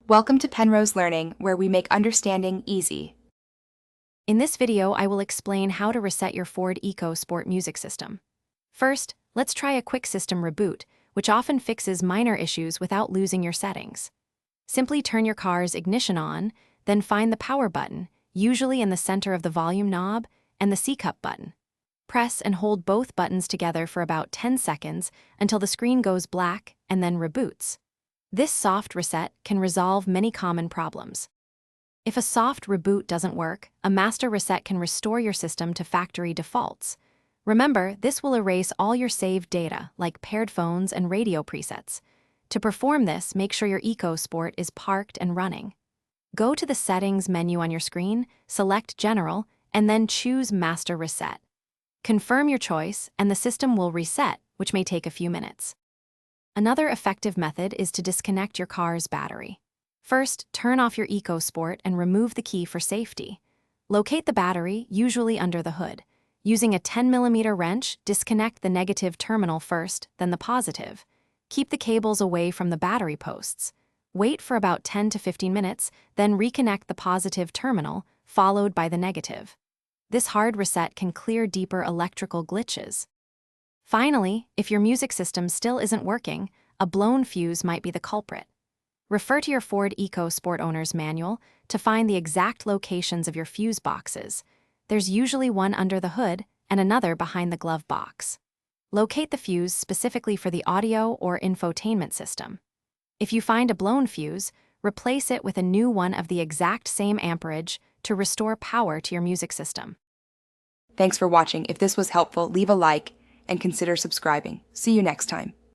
Welcome to Penrose Learning, where we make understanding easy. In this video, I will explain how to reset your Ford Ecosport music system. First, let's try a quick system reboot, which often fixes minor issues without losing your settings. Simply turn your car's ignition on, then find the power button, usually in the center of the volume knob, and the C-cup button. Press and hold both buttons together for about 10 seconds until the screen goes black and then reboots. This soft reset can resolve many common problems. If a soft reboot doesn't work, a master reset can restore your system to factory defaults. Remember, this will erase all your saved data, like paired phones and radio presets. To perform this, make sure your Ecosport is parked and running. Go to the Settings menu on your screen, select General, and then choose Master Reset. Confirm your choice, and the system will reset, which may take a few minutes. Another effective method is to disconnect your car's battery. First, turn off your Ecosport and remove the key for safety. Locate the battery, usually under the hood. Using a 10mm wrench, disconnect the negative terminal first, then the positive. Keep the cables away from the battery posts. Wait for about 10 to 15 minutes, then reconnect the positive terminal, followed by the negative. This hard reset can clear deeper electrical glitches. Finally, if your music system still isn't working, a blown fuse might be the culprit. Refer to your Ford Ecosport owner's manual to find the exact locations of your fuse boxes. There's usually one under the hood and another behind the glove box. Locate the fuse specifically for the audio or infotainment system. If you find a blown fuse, replace it with a new one of the exact same amperage to restore power to your music system. Thanks for watching. If this was helpful, leave a like and consider subscribing. See you next time.